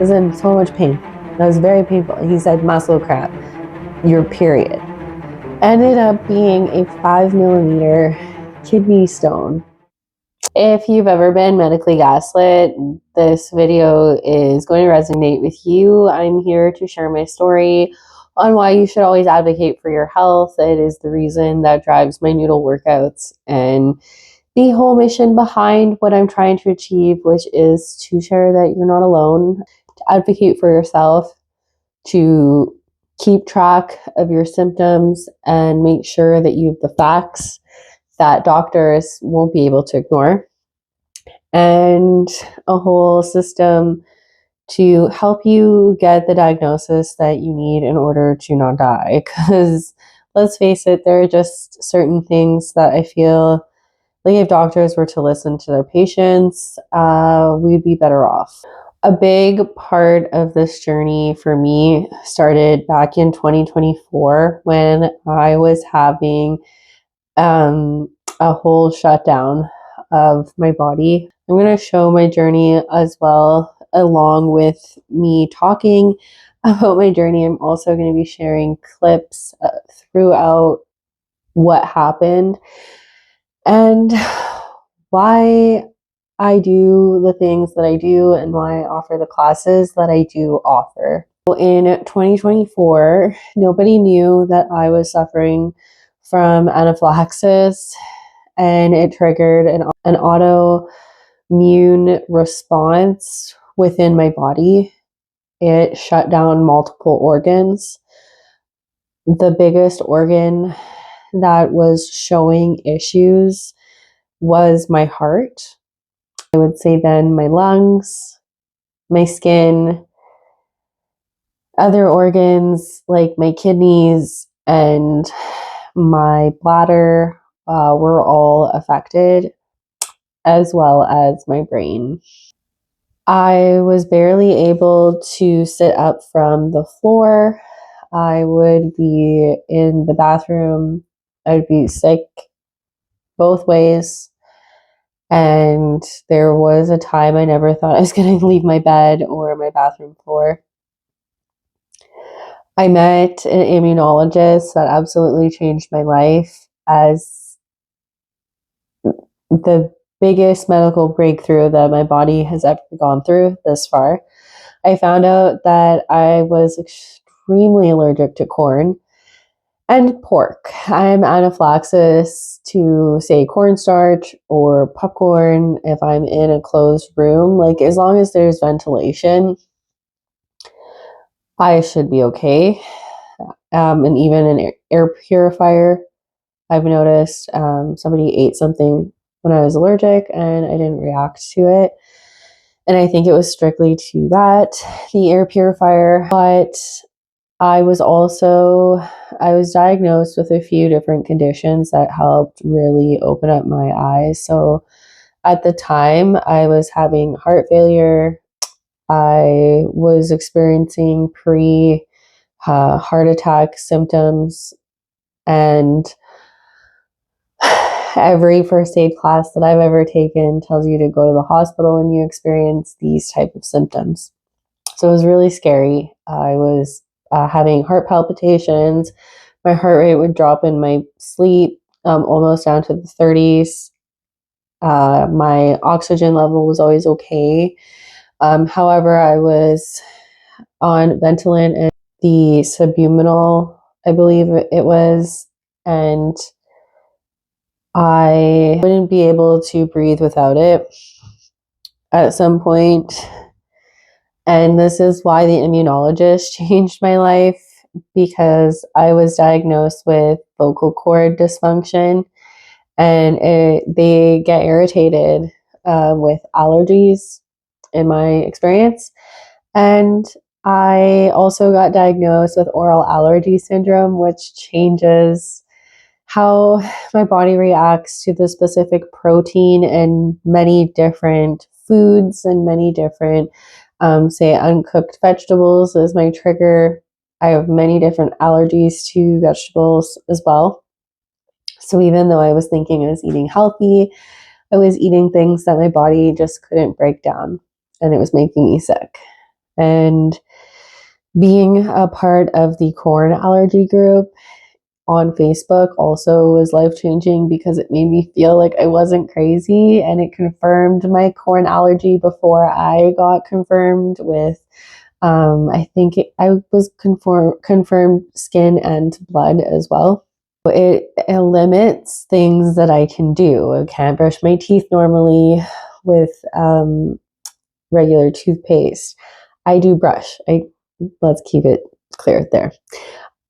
was in so much pain. That was very painful. He said, muscle cramp, your period. Ended up being a 5 millimeter kidney stone. If you've ever been medically gaslit, this video is going to resonate with you. I'm here to share my story on why you should always advocate for your health. It is the reason that drives my noodle workouts and the whole mission behind what I'm trying to achieve, which is to share that you're not alone, to advocate for yourself, to keep track of your symptoms and make sure that you have the facts that doctors won't be able to ignore, and a whole system to help you get the diagnosis that you need in order to not die. Because let's face it, there are just certain things that I feel like if doctors were to listen to their patients, we'd be better off. A big part of this journey for me started back in 2024 when I was having a whole shutdown of my body. I'm going to show my journey as well, along with me talking about my journey. I'm also going to be sharing clips throughout what happened and why I do the things that I do and why I offer the classes that I do offer. In 2024, nobody knew that I was suffering from anaphylaxis, and it triggered an autoimmune response within my body. It shut down multiple organs. The biggest organ that was showing issues was my heart. I would say then my lungs, my skin, other organs like my kidneys and my bladder were all affected, as well as my brain. I was barely able to sit up from the floor. I would be in the bathroom. I'd be sick both ways. And there was a time I never thought I was going to leave my bed or my bathroom floor. I met an immunologist that absolutely changed my life as the biggest medical breakthrough that my body has ever gone through this far. I found out that I was extremely allergic to corn and pork. I'm anaphylaxis to, say, cornstarch or popcorn if I'm in a closed room. Like, as long as there's ventilation, I should be okay. And even an air purifier, I've noticed somebody ate something when I was allergic and I didn't react to it. And I think it was strictly to that, the air purifier. But I was diagnosed with a few different conditions that helped really open up my eyes. So at the time, I was having heart failure. I was experiencing heart attack symptoms, and every first aid class that I've ever taken tells you to go to the hospital when you experience these type of symptoms. So it was really scary. I was having heart palpitations. My heart rate would drop in my sleep, almost down to the 30s. My oxygen level was always okay. However, I was on Ventolin and the subuminal, I believe it was, and I wouldn't be able to breathe without it at some point. And this is why the immunologist changed my life, because I was diagnosed with vocal cord dysfunction, and they get irritated with allergies in my experience. And I also got diagnosed with oral allergy syndrome, which changes how my body reacts to the specific protein and many different foods and many different, say, uncooked vegetables is my trigger. I have many different allergies to vegetables as well. So even though I was thinking I was eating healthy, I was eating things that my body just couldn't break down, and it was making me sick. And being a part of the corn allergy group on Facebook also was life-changing because it made me feel like I wasn't crazy, and it confirmed my corn allergy before I got confirmed with I was confirmed skin and blood as well. It limits things that I can do. I can't brush my teeth normally with regular toothpaste. I do brush. Let's keep it clear there.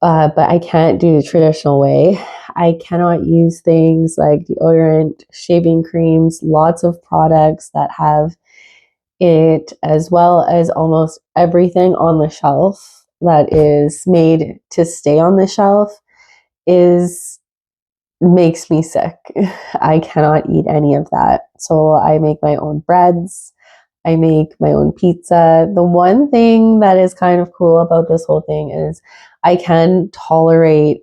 But I can't do the traditional way. I cannot use things like deodorant, shaving creams, lots of products that have it, as well as almost everything on the shelf that is made to stay on the shelf is makes me sick. I cannot eat any of that. So I make my own breads. I make my own pizza. The one thing that is kind of cool about this whole thing is I can tolerate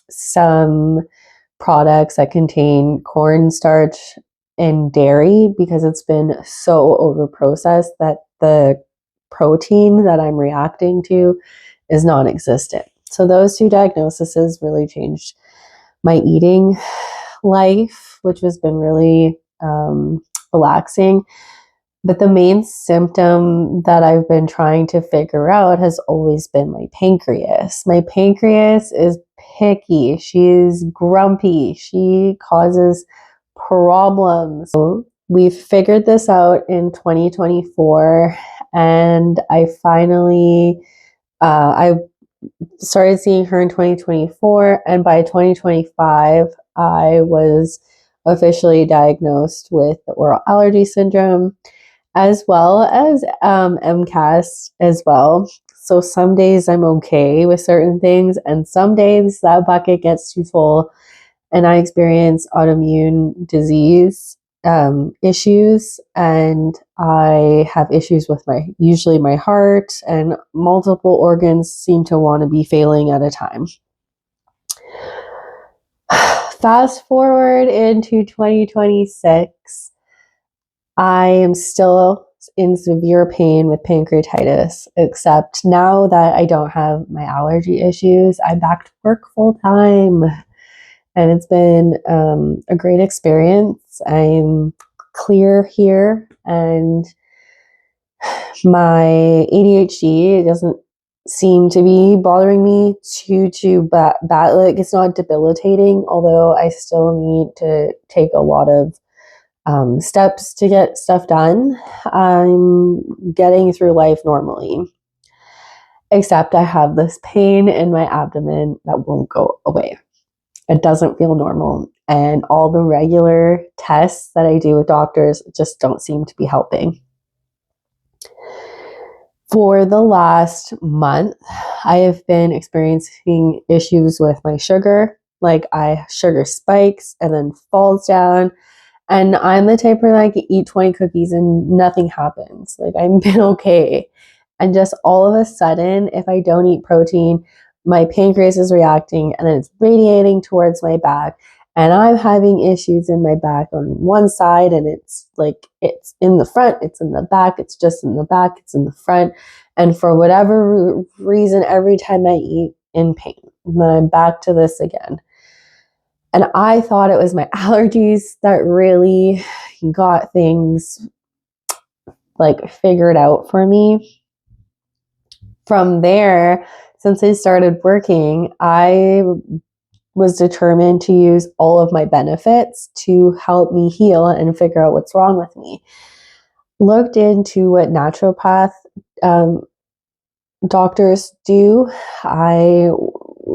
some products that contain cornstarch and dairy because it's been so over processed that the protein that I'm reacting to is non existent. So those two diagnoses really changed my eating life, which has been really relaxing. But the main symptom that I've been trying to figure out has always been my pancreas. My pancreas is picky. She's grumpy. She causes problems. So we've figured this out in 2024, and I started seeing her in 2024, and by 2025, I was officially diagnosed with oral allergy syndrome, as well as MCAS as well. So some days I'm okay with certain things, and some days that bucket gets too full, and I experience autoimmune disease issues, and I have issues with usually my heart, and multiple organs seem to want to be failing at a time. Fast forward into 2026, I am still in severe pain with pancreatitis, except now that I don't have my allergy issues, I'm back to work full time. And it's been a great experience. I'm clear here, and my ADHD doesn't seem to be bothering me too bad. Like, it's not debilitating, although I still need to take a lot of steps to get stuff done. I'm getting through life normally, except I have this pain in my abdomen that won't go away. It doesn't feel normal, and all the regular tests that I do with doctors just don't seem to be helping. For the last month, I have been experiencing issues with my sugar. Like, sugar spikes and then falls down. And I'm the type where I can eat 20 cookies and nothing happens. Like, I've been okay. And just all of a sudden, if I don't eat protein, my pancreas is reacting and then it's radiating towards my back. And I'm having issues in my back on one side, and it's like, it's in the front, it's in the back, it's just in the back, it's in the front. And for whatever reason, every time I eat, in pain. And then I'm back to this again. And I thought it was my allergies that really got things like figured out for me. From there, since I started working, I was determined to use all of my benefits to help me heal and figure out what's wrong with me. Looked into what naturopath doctors do. I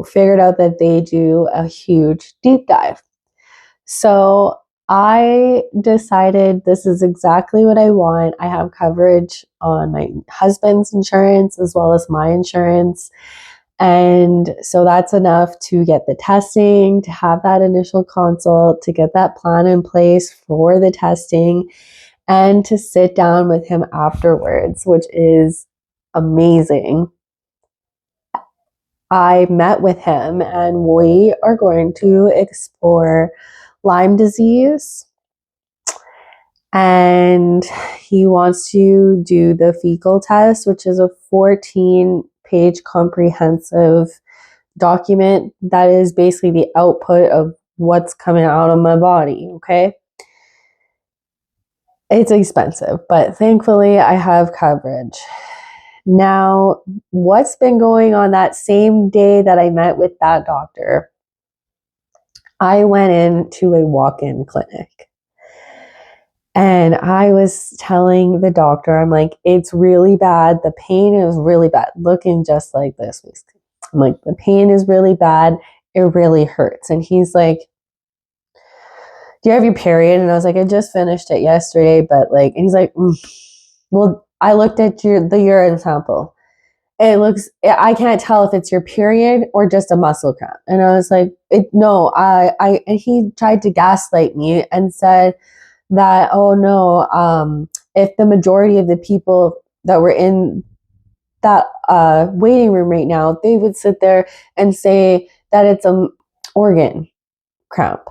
figured out that they do a huge deep dive. So I decided this is exactly what I want. I have coverage on my husband's insurance as well as my insurance. And so that's enough to get the testing, to have that initial consult, to get that plan in place for the testing, and to sit down with him afterwards, which is amazing. I met with him, and we are going to explore Lyme disease And he wants to do the fecal test, which is a 14-page comprehensive document that is basically the output of what's coming out of my body, okay? It's expensive, but thankfully I have coverage. Now, what's been going on that same day that I met with that doctor? I went into a walk-in clinic. And I was telling the doctor, I'm like, it's really bad. The pain is really bad. Looking just like this. I'm like, the pain is really bad. It really hurts. And he's like, do you have your period? And I was like, I just finished it yesterday, but like, and he's like, well, I looked at the urine sample. I can't tell if it's your period or just a muscle cramp. And I was like, no, and he tried to gaslight me and said that, oh no, if the majority of the people that were in that waiting room right now, they would sit there and say that it's an organ cramp.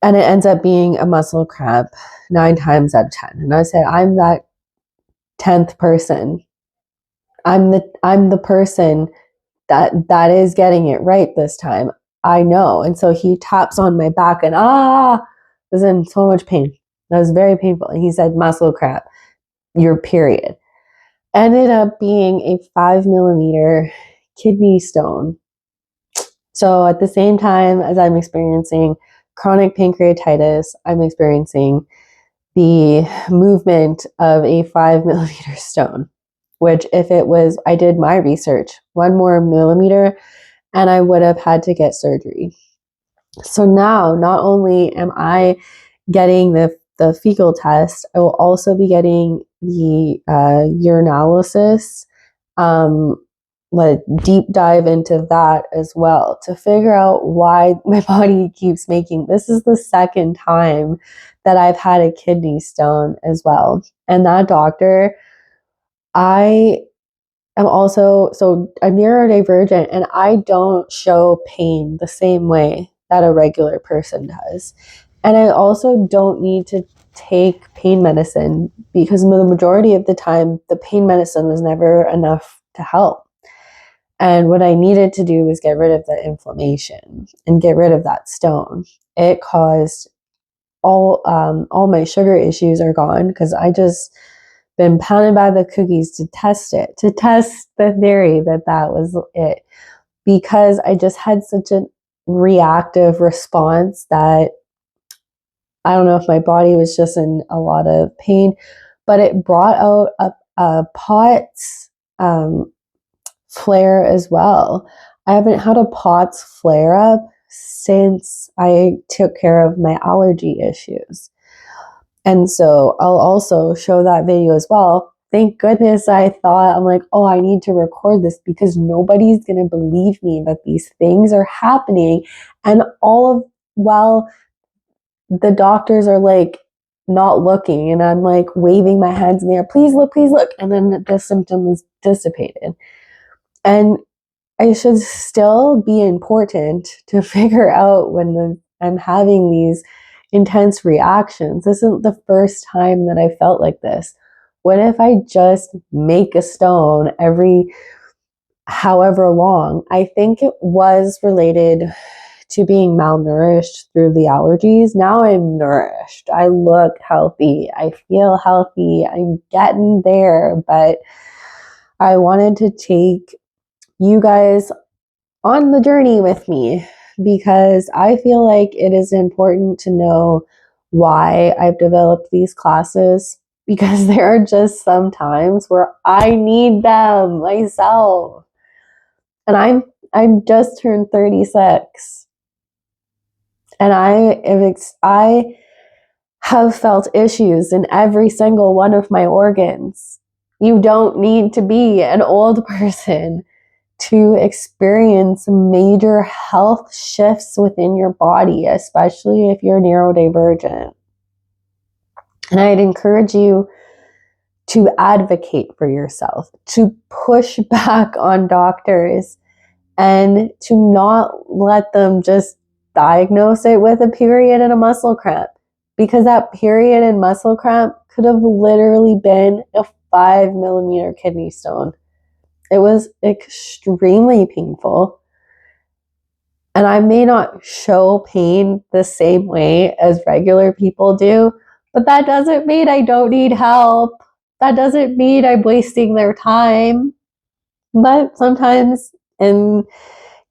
And it ends up being a muscle cramp 9 times out of 10. And I said, I'm that 10th person. I'm the person that is getting it right this time. I know. And so he taps on my back and I was in so much pain. That was very painful. And he said, muscle cramp, your period. Ended up being a 5 millimeter kidney stone. So at the same time as I'm experiencing chronic pancreatitis, I'm experiencing the movement of a 5 millimeter stone, which if it was, I did my research, 1 more millimeter and I would have had to get surgery. So now not only am I getting the fecal test, I will also be getting the urinalysis, like deep dive into that as well to figure out why my body keeps making. This is the second time that I've had a kidney stone as well. And that doctor, I am also, so I'm neurodivergent and I don't show pain the same way that a regular person does. And I also don't need to take pain medicine because the majority of the time, the pain medicine was never enough to help. And what I needed to do was get rid of the inflammation and get rid of that stone. It caused all my sugar issues are gone because I just been pounded by the cookies to test the theory that was it. Because I just had such a reactive response that I don't know if my body was just in a lot of pain, but it brought out a POTS flare as well. I haven't had a POTS flare up since I took care of my allergy issues. And so I'll also show that video as well. Thank goodness I'm like, oh, I need to record this because nobody's going to believe me that these things are happening. And while the doctors are like not looking and I'm like waving my hands in the air, please look. And then the symptom is dissipated. And it should still be important to figure out when I'm having these intense reactions. This isn't the first time that I felt like this. What if I just make a stone every however long? I think it was related to being malnourished through the allergies. Now I'm nourished. I look healthy. I feel healthy. I'm getting there, but I wanted to take you guys on the journey with me because I feel like it is important to know why I've developed these classes because there are just some times where I need them myself. And I'm just turned 36. And I have felt issues in every single one of my organs. You don't need to be an old person to experience major health shifts within your body, especially if you're neurodivergent. And I'd encourage you to advocate for yourself, to push back on doctors, and to not let them just diagnose it with a period and a muscle cramp. because that period and muscle cramp could have literally been a 5 millimeter kidney stone. It was extremely painful. And I may not show pain the same way as regular people do, but that doesn't mean I don't need help. That doesn't mean I'm wasting their time. But sometimes in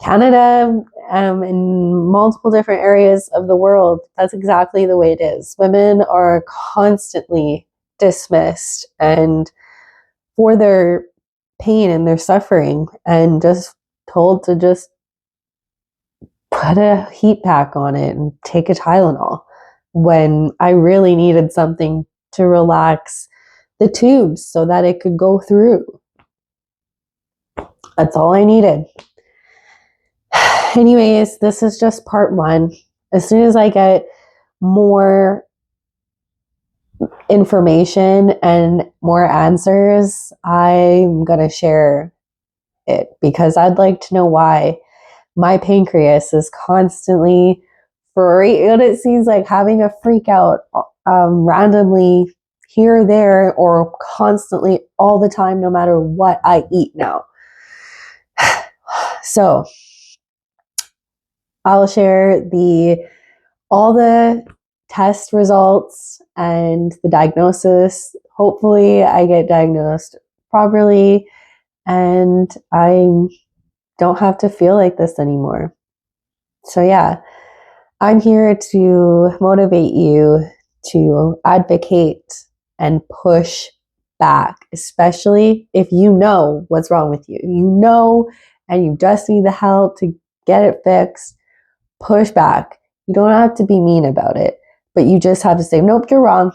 Canada, in multiple different areas of the world, that's exactly the way it is. Women are constantly dismissed and for their pain and their suffering and just told to just put a heat pack on it and take a Tylenol when I really needed something to relax the tubes so that it could go through. That's all I needed. Anyways, this is just part one. As soon as I get more information and more answers, I'm going to share it because I'd like to know why my pancreas is constantly it seems like having a freak out randomly here or there or constantly all the time no matter what I eat now. So I'll share all the test results and the diagnosis. Hopefully I get diagnosed properly and I don't have to feel like this anymore. So yeah, I'm here to motivate you to advocate and push back, especially if you know what's wrong with you. You know, and you just need the help to get it fixed. Push back. You don't have to be mean about it, but you just have to say, nope, you're wrong.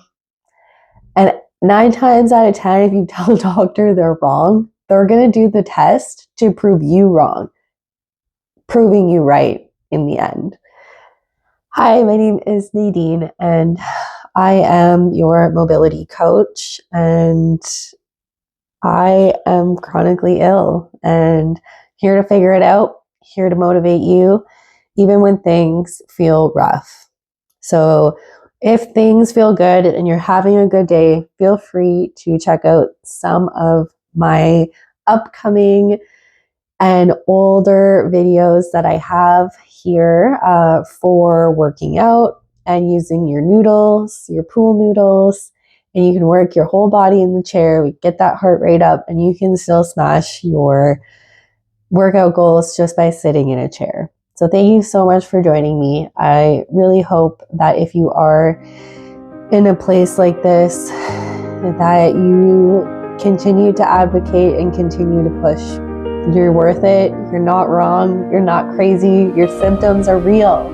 And 9 times out of 10, if you tell a doctor they're wrong, they're going to do the test to prove you wrong, proving you right in the end. Hi, my name is Nadine, and I am your mobility coach, and I am chronically ill and here to figure it out, here to motivate you, even when things feel rough. So if things feel good and you're having a good day, feel free to check out some of my upcoming and older videos that I have here for working out and using your noodles, your pool noodles, and you can work your whole body in the chair. We get that heart rate up and you can still smash your workout goals just by sitting in a chair. So thank you so much for joining me. I really hope that if you are in a place like this, that you continue to advocate and continue to push. You're worth it. You're not wrong. You're not crazy. Your symptoms are real.